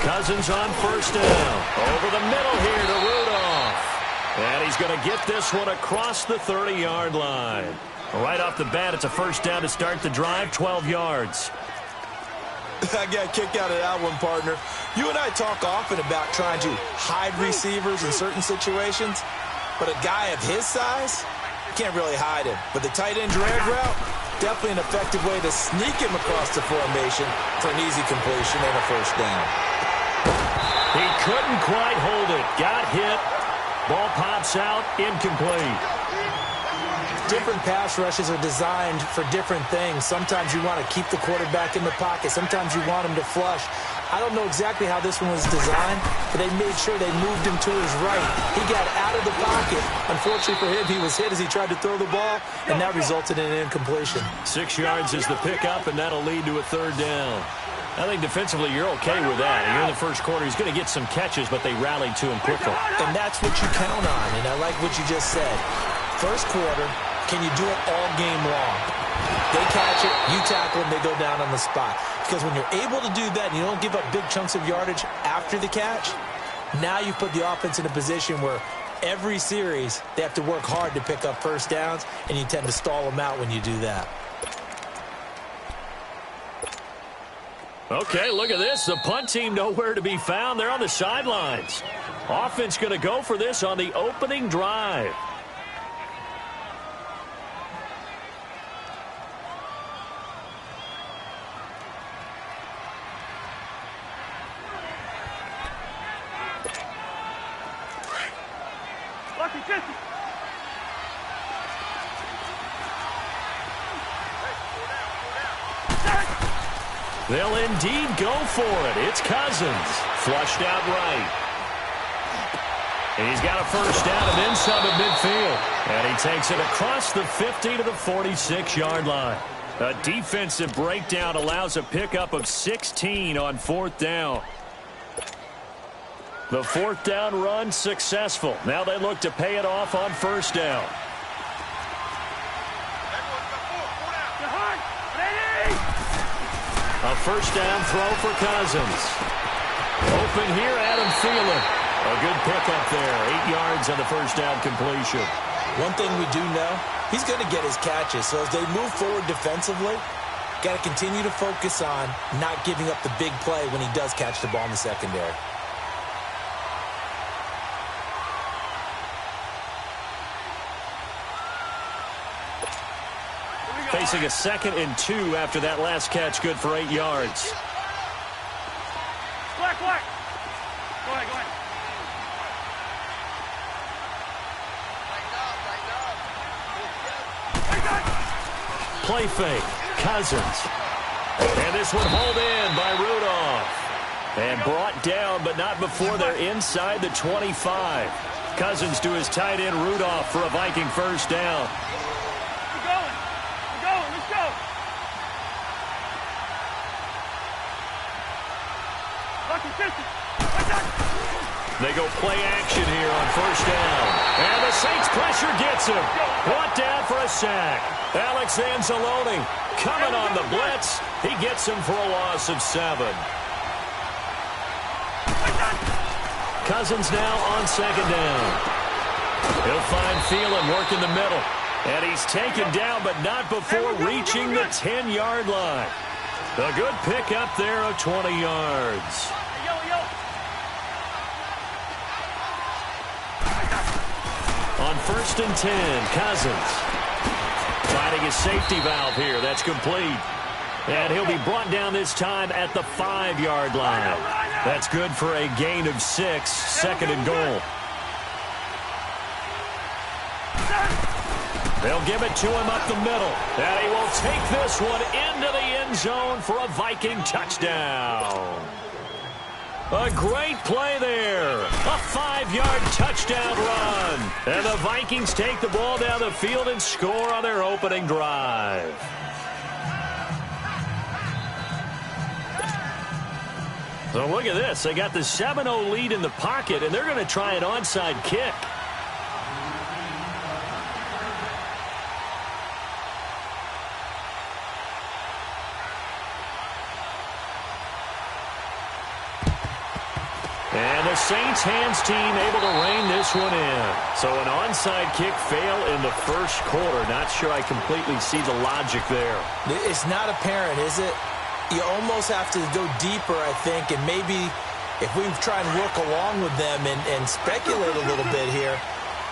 Cousins on first down. Over the middle here to Rudolph. And he's going to get this one across the 30-yard line. Right off the bat, it's a first down to start the drive, 12 yards. I got kicked out of that one, partner. You and I talk often about trying to hide receivers in certain situations, but a guy of his size, you can't really hide him. But the tight end drag route, definitely an effective way to sneak him across the formation for an easy completion and a first down. He couldn't quite hold it. Got hit. Ball pops out, incomplete. Different pass rushes are designed for different things. Sometimes you want to keep the quarterback in the pocket. Sometimes you want him to flush. I don't know exactly how this one was designed, but they made sure they moved him to his right. He got out of the pocket. Unfortunately for him, he was hit as he tried to throw the ball, and that resulted in an incompletion. 6 yards is the pickup, and that'll lead to a third down. I think defensively you're okay with that. Here in the first quarter, he's going to get some catches, but they rallied to him quickly. And that's what you count on, and I like what you just said. First quarter, can you do it all game long? They catch it, you tackle them, they go down on the spot. Because when you're able to do that and you don't give up big chunks of yardage after the catch, now you put the offense in a position where every series they have to work hard to pick up first downs, and you tend to stall them out when you do that. Okay, look at this. The punt team nowhere to be found. They're on the sidelines. Offense going to go for this on the opening drive. They'll indeed go for it. It's Cousins. Flushed out right. And he's got a first down and then some at midfield. And he takes it across the 50 to the 46-yard line. A defensive breakdown allows a pickup of 16 on fourth down. The fourth down run successful. Now they look to pay it off on first down. A first down throw for Cousins. Open here, Adam Thielen. A good pickup there. 8 yards on the first down completion. One thing we do know, he's going to get his catches. So as they move forward defensively, got to continue to focus on not giving up the big play when he does catch the ball in the secondary. Facing a 2nd and 2 after that last catch, good for 8 yards. Black. Go ahead. Play fake. Cousins. And this one hauled in by Rudolph. And brought down, but not before they're inside the 25. Cousins to his tight end Rudolph for a Viking first down. They go play action here on first down. And the Saints pressure gets him. Brought down for a sack. Alex Anzalone coming on the blitz. He gets him for a loss of 7. Cousins now on second down. He'll find Thielen working the middle. And he's taken down, but not before reaching the 10-yard line. A good pickup there of 20 yards. On first and 10, Cousins finding his safety valve here. That's complete. And he'll be brought down this time at the 5-yard line. That's good for a gain of 6, 2nd and goal. They'll give it to him up the middle. And he will take this one into the end zone for a Viking touchdown. A great play there. A 5-yard touchdown run. And the Vikings take the ball down the field and score on their opening drive. So look at this. They got the 7-0 lead in the pocket, and they're going to try an onside kick. the Saints hands team able to rein this one in. So an onside kick fail in the first quarter. Not sure I completely see the logic there. It's not apparent, is it? You almost have to go deeper, I think, and maybe if we try and work along with them and speculate a little bit here,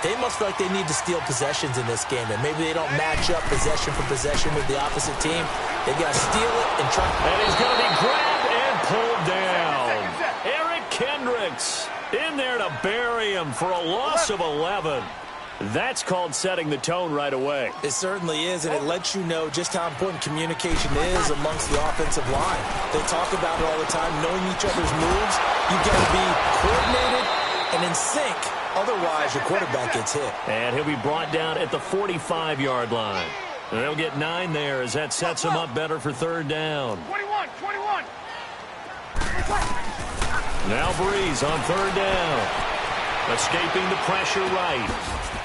they must feel like they need to steal possessions in this game, and maybe they don't match up possession for possession with the opposite team. They got to steal it and try. And he's going to be grabbed and pulled down. Eric Kendricks in there to bury him for a loss of 11. That's called setting the tone right away. It certainly is, and it lets you know just how important communication is amongst the offensive line. They talk about it all the time, knowing each other's moves. You've got to be coordinated and in sync. Otherwise, your quarterback gets hit. And he'll be brought down at the 45-yard line. And they'll get 9 there as that sets him up better for third down. 21. Now Breeze on third down. Escaping the pressure right.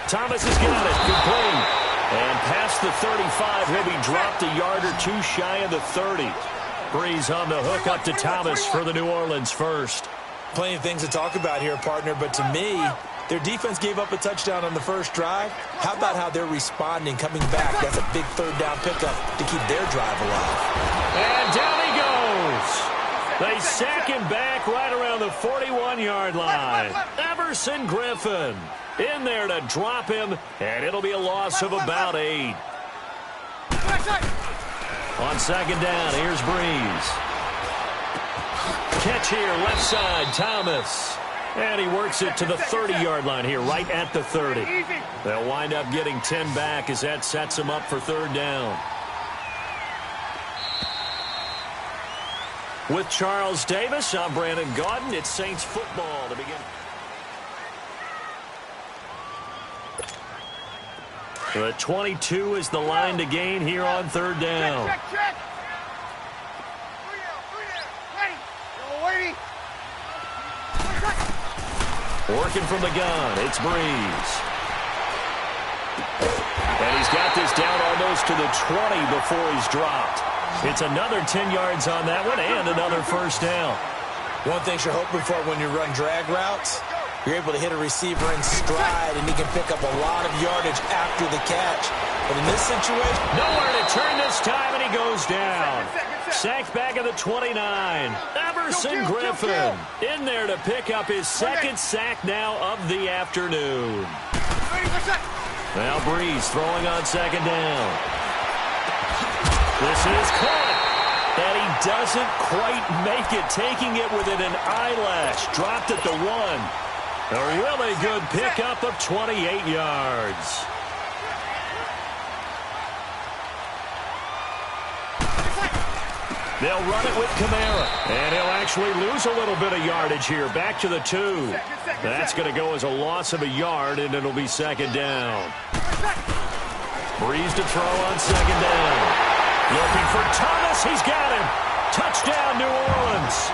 Thomas has got it. Complete. And past the 35, he'll be dropped a yard or two shy of the 30. Breeze on the hook up to Thomas for the New Orleans first. Plenty of things to talk about here, partner, but to me, their defense gave up a touchdown on the first drive. How about how they're responding, coming back? That's a big third down pickup to keep their drive alive. And down he goes. They sack him back right around the 41-yard line. Everson Griffin in there to drop him, and it'll be a loss of about 8. On second down, here's Breeze. Catch here, left side, Thomas. And he works it to the 30-yard line here, right at the 30. They'll wind up getting 10 back as that sets them up for third down. With Charles Davis, I'm Brandon Gaudin. It's Saints football to begin. The 22 is the line to gain here on third down. Check. Working from the gun, it's Breeze. And he's got this down almost to the 20 before he's dropped. It's another 10 yards on that one and another first down. One thing you're hoping for when you run drag routes, you're able to hit a receiver in stride, and he can pick up a lot of yardage after the catch. But in this situation, nowhere to turn this time, and he goes down. Sacked back at the 29. Everson Griffin in there to pick up his second sack now of the afternoon. Now Breeze throwing on second down. This is caught. And he doesn't quite make it, taking it within an eyelash. Dropped at the 1. A really good pickup of 28 yards. They'll run it with Kamara. And he'll actually lose a little bit of yardage here. Back to the 2. That's going to go as a loss of a yard, and it'll be second down. Breeze to throw on second down. Looking for Thomas. He's got him. Touchdown, New Orleans.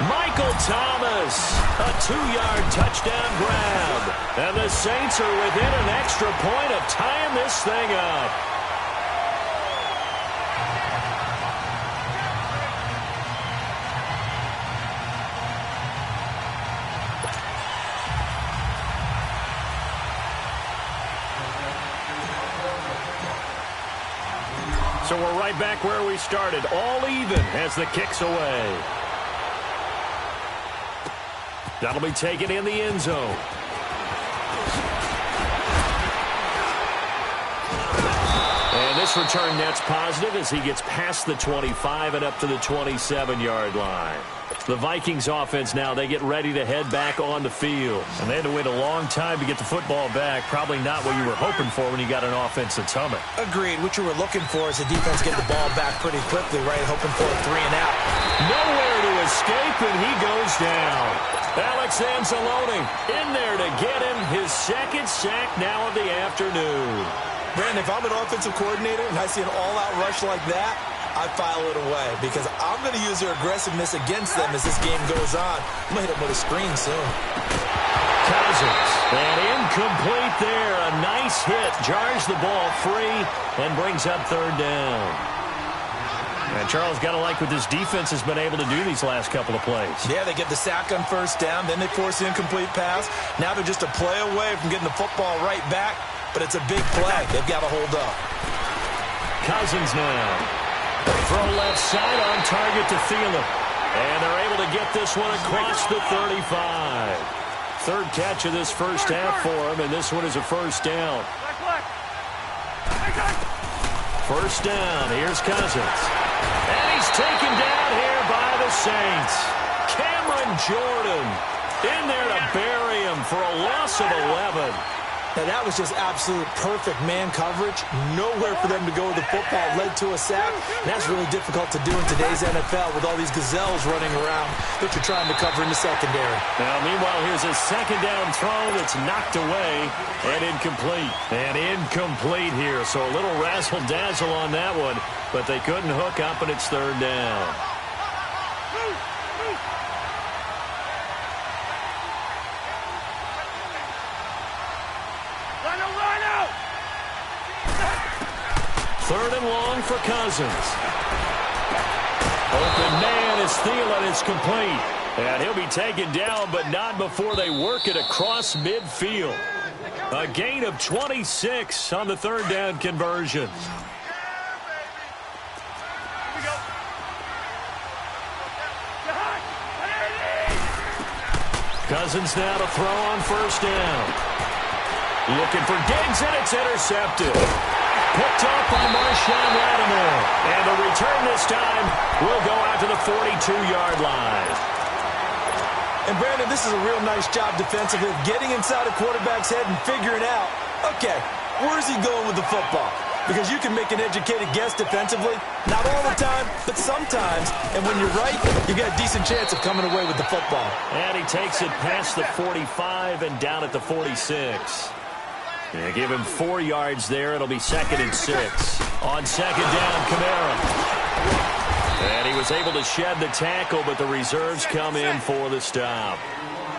Michael Thomas, a 2-yard touchdown grab. And the Saints are within an extra point of tying this thing up. So we're right back where we started, all even as the kick's away. That'll be taken in the end zone. And this return net's positive as he gets past the 25 and up to the 27-yard line. The Vikings offense now, they get ready to head back on the field. And they had to wait a long time to get the football back. Probably not what you were hoping for when you got an offense that's humming. Agreed. What you were looking for is the defense get the ball back pretty quickly, right? Hoping for a 3 and out. Nowhere to escape, and he goes down. Alex Anzalone in there to get him his second sack now of the afternoon. Brandon, if I'm an offensive coordinator and I see an all-out rush like that, I file it away because I'm going to use their aggressiveness against them as this game goes on. I'm going to hit them with a screen soon. Cousins, and incomplete there. A nice hit. Jars the ball free and brings up third down. And Charles, got to like what this defense has been able to do these last couple of plays. Yeah, they get the sack on first down, then they force the incomplete pass. Now they're just a play away from getting the football right back, but it's a big play. They've got to hold up. Cousins now. Throw left side on target to Thielen. And they're able to get this one across the 35. Third catch of this first half for him, and this one is a first down. First down, here's Cousins. And he's taken down here by the Saints. Cameron Jordan in there to bury him for a loss of 11. Now, that was just absolute perfect man coverage. Nowhere for them to go with the football. Led to a sack. And that's really difficult to do in today's NFL with all these gazelles running around that you're trying to cover in the secondary. Now, meanwhile, here's a second down throw that's knocked away and incomplete. And incomplete here. So a little razzle-dazzle on that one. But they couldn't hook up, and it's third down. Third and long for Cousins. Open man is Thielen. It's complete. And he'll be taken down, but not before they work it across midfield. A gain of 26 on the third down conversion. Cousins now to throw on first down. Looking for Diggs, and it's intercepted. Picked off by Marshawn Lattimore. And the return this time will go out to the 42-yard line. And, Brandon, this is a real nice job defensively of getting inside a quarterback's head and figuring out, okay, where's he going with the football? Because you can make an educated guess defensively. Not all the time, but sometimes. And when you're right, you got a decent chance of coming away with the football. And he takes it past the 45 and down at the 46. Yeah, give him 4 yards there. It'll be 2nd and 6. On second down, Kamara. And he was able to shed the tackle, but the reserves come in for the stop.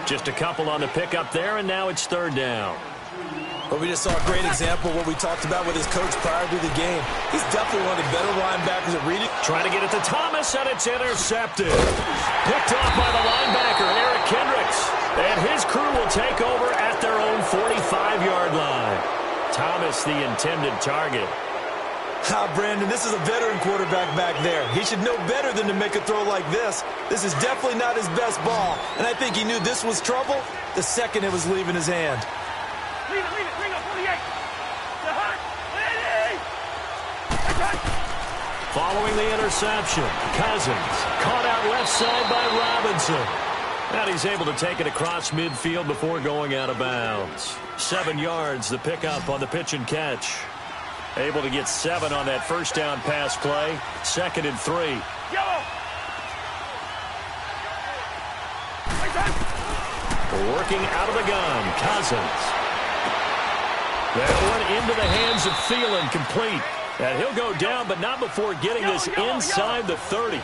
Just a couple on the pickup there, and now it's third down. But we just saw a great example of what we talked about with his coach prior to the game. He's definitely one of the better linebackers at reading. Trying to get it to Thomas, and it's intercepted. Picked off by the linebacker, Eric Kendricks. And his crew will take over at their own 45-yard line. Thomas, the intended target. Brandon, this is a veteran quarterback back there. He should know better than to make a throw like this. This is definitely not his best ball. And I think he knew this was trouble the second it was leaving his hand. Leave it, bring up 48. Following the interception, Cousins caught out left side by Robinson. And he's able to take it across midfield before going out of bounds. 7 yards, the pickup on the pitch and catch. Able to get 7 on that first down pass play. 2nd and 3. Working out of the gun, Cousins. That one into the hands of Thielen, complete. And he'll go down, but not before getting this inside the 30.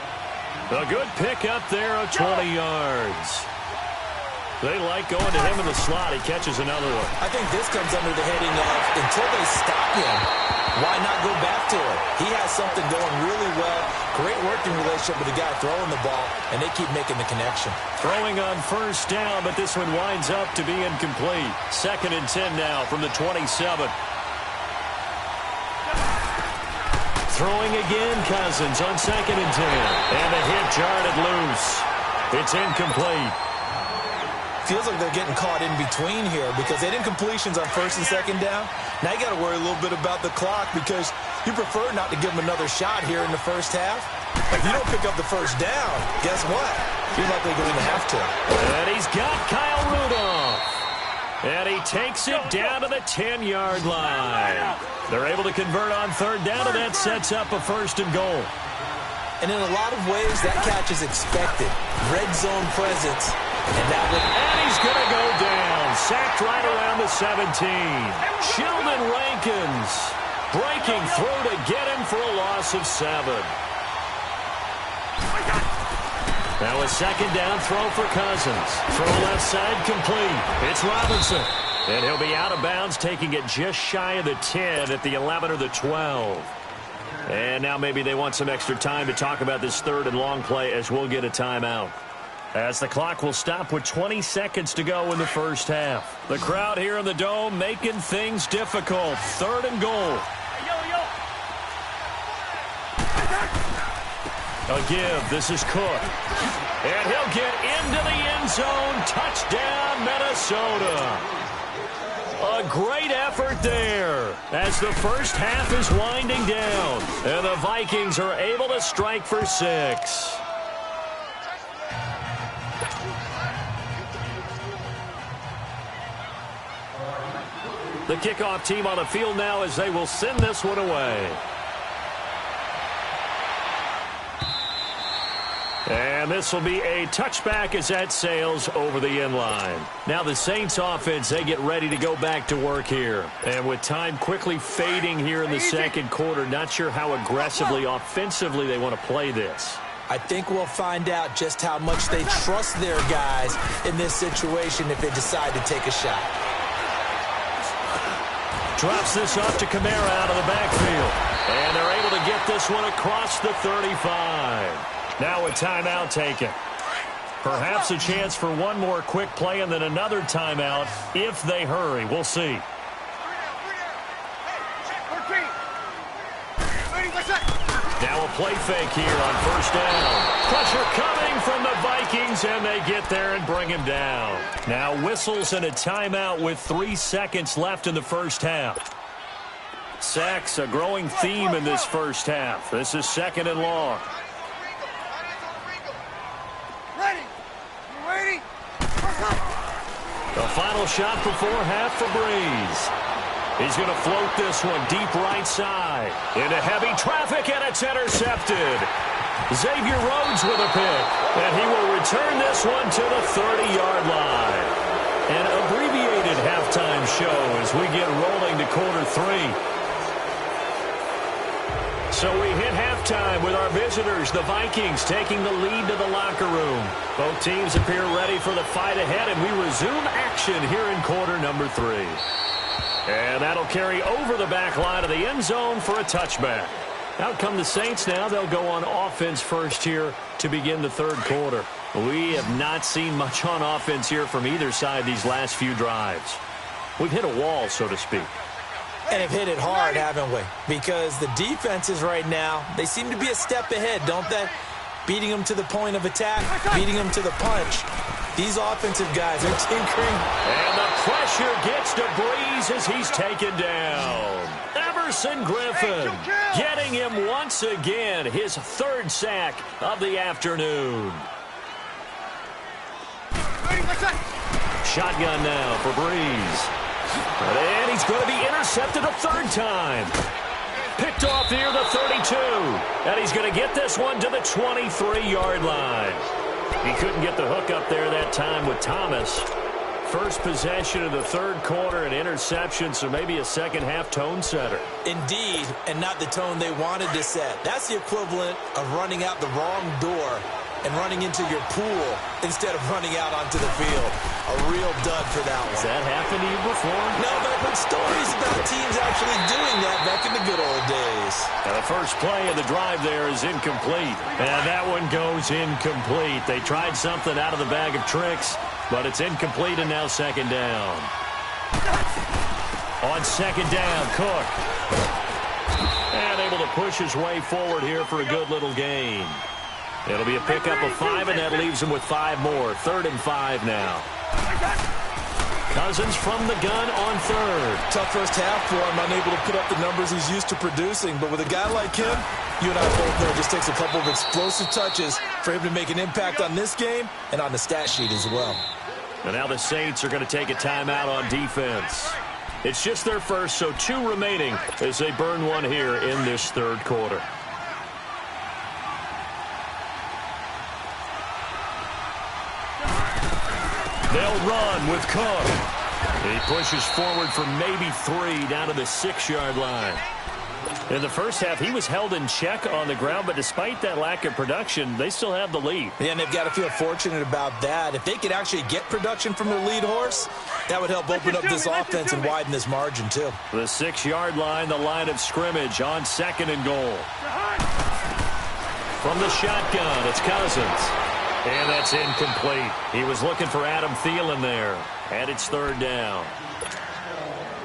A good pickup there of 20 yards. They like going to him in the slot. He catches another one. I think this comes under the heading of, until they stop him, why not go back to it? He has something going really well. Great working relationship with the guy throwing the ball, and they keep making the connection. Throwing on first down, but this one winds up to be incomplete. 2nd and 10 now from the 27. Throwing again, Cousins on 2nd and 10. And the hit jarred it loose. It's incomplete. Feels like they're getting caught in between here because they didn't completions on 1st and 2nd down. Now you got to worry a little bit about the clock because you prefer not to give them another shot here in the first half. If you don't pick up the first down, guess what? You're likely going to have to. And he's got Kyle Rudolph. And he takes it down to the 10-yard line. They're able to convert on third down, and that sets up a 1st and goal. And in a lot of ways, that catch is expected. Red zone presence. And he's going to go down. Sacked right around the 17. Sheldon Rankins breaking through to get him for a loss of 7. Now a 2nd down throw for Cousins. Throw left side complete. It's Robinson. And he'll be out of bounds, taking it just shy of the 10 at the 11 or the 12. And now maybe they want some extra time to talk about this third and long play as we'll get a timeout. As the clock will stop with 20 seconds to go in the first half. The crowd here in the Dome making things difficult. Third and goal. A give. This is Cook. And he'll get into the end zone. Touchdown, Minnesota. A great effort there as the first half is winding down. And the Vikings are able to strike for 6. The kickoff team on the field now as they will send this one away. And this will be a touchback as that sails over the end line. Now the Saints offense, they get ready to go back to work here. And with time quickly fading here in the second quarter, not sure how aggressively, offensively they want to play this. I think we'll find out just how much they trust their guys in this situation if they decide to take a shot. Drops this off to Kamara out of the backfield. And they're able to get this one across the 35. Now a timeout taken. Perhaps a chance for one more quick play and then another timeout if they hurry. We'll see. Now a play fake here on first down. Pressure coming from the Vikings, and they get there and bring him down. Now whistles and a timeout with 3 seconds left in the first half. Sacks, a growing theme in this first half. This is second and long. The final shot before half for Breeze. He's going to float this one deep right side. Into heavy traffic, and it's intercepted. Xavier Rhodes with a pick. And he will return this one to the 30-yard line. An abbreviated halftime show as we get rolling to quarter 3. So we hit halftime with our visitors, the Vikings, taking the lead to the locker room. Both teams appear ready for the fight ahead, and we resume action here in quarter number 3. And that'll carry over the back line of the end zone for a touchback. Out come the Saints now. They'll go on offense first here to begin the third quarter. We have not seen much on offense here from either side these last few drives. We've hit a wall, so to speak. And have hit it hard, haven't we? Because the defenses right now, they seem to be a step ahead, don't they? Beating them to the point of attack, beating them to the punch. These offensive guys are tinkering. And the pressure gets to Breeze as he's taken down. Everson Griffin getting him once again, his 3rd sack of the afternoon. Shotgun now for Breeze. And he's going to be intercepted a 3rd time. Picked off near the 32. And he's going to get this one to the 23-yard line. He couldn't get the hook up there that time with Thomas. First possession of the third quarter, an interception, so maybe a second-half tone setter. Indeed, and not the tone they wanted to set. That's the equivalent of running out the wrong door and running into your pool instead of running out onto the field. A real dud for that one. Has that happened to you before? No, but I've heard stories about teams actually doing that back in the good old days. Now the first play of the drive there is incomplete. And that one goes incomplete. They tried something out of the bag of tricks, but it's incomplete and now second down. On second down, Cook. And able to push his way forward here for a good little gain. It'll be a pickup of 5, and that leaves him with 5 more. 3rd and 5 now. Cousins from the gun on 3rd. Tough first half for him, unable to put up the numbers he's used to producing. But with a guy like him, you and I both know it just takes a couple of explosive touches for him to make an impact on this game and on the stat sheet as well. And now the Saints are going to take a timeout on defense. It's just their first, so 2 remaining as they burn one here in this third quarter. They'll run with Cook. He pushes forward for maybe 3 down to the 6-yard line. In the first half, he was held in check on the ground, but despite that lack of production, they still have the lead. Yeah, and they've got to feel fortunate about that. If they could actually get production from their lead horse, that would help open up this offense and widen this margin, too. The 6-yard line, the line of scrimmage on 2nd and goal. From the shotgun, it's Cousins. And that's incomplete. He was looking for Adam Thielen there. And it's 3rd down.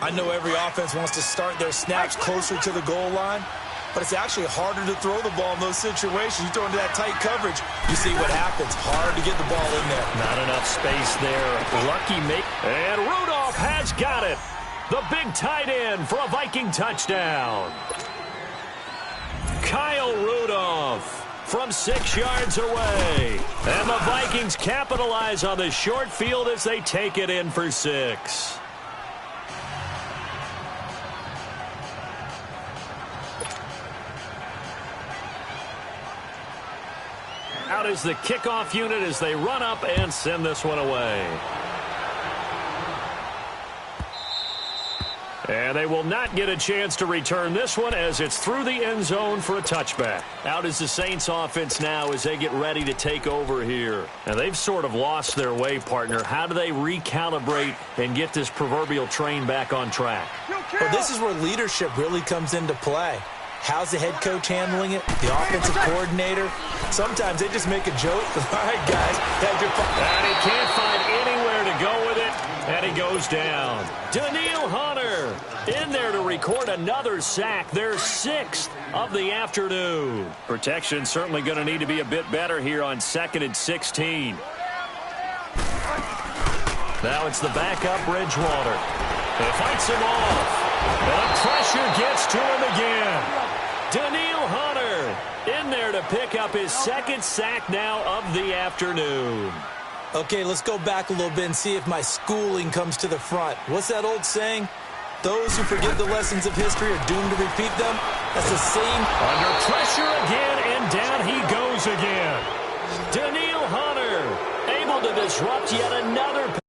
I know every offense wants to start their snaps closer to the goal line, but it's actually harder to throw the ball in those situations. You throw into that tight coverage, you see what happens. Hard to get the ball in there. Not enough space there. Lucky make. And Rudolph has got it. The big tight end for a Viking touchdown. Kyle Rudolph from 6 yards away. And the Vikings capitalize on the short field as they take it in for 6. Out is the kickoff unit as they run up and send this one away. And they will not get a chance to return this one as it's through the end zone for a touchback. Out is the Saints offense now as they get ready to take over here. And they've sort of lost their way, partner. How do they recalibrate and get this proverbial train back on track? Well, this is where leadership really comes into play. How's the head coach handling it? The offensive coordinator? Sometimes they just make a joke. All right, guys. And he can't find anywhere to go with it. And he goes down. Danielle Hunter in there to record another sack. Their 6th of the afternoon. Protection certainly going to need to be a bit better here on 2nd and 16. Now it's the backup Bridgewater. He fights him off. And pressure gets to him again. Danielle Hunter in there to pick up his 2nd sack now of the afternoon. Okay, let's go back a little bit and see if my schooling comes to the front. What's that old saying? Those who forget the lessons of history are doomed to repeat them. That's the same. Under pressure again, and down he goes again. Danielle Hunter able to disrupt yet another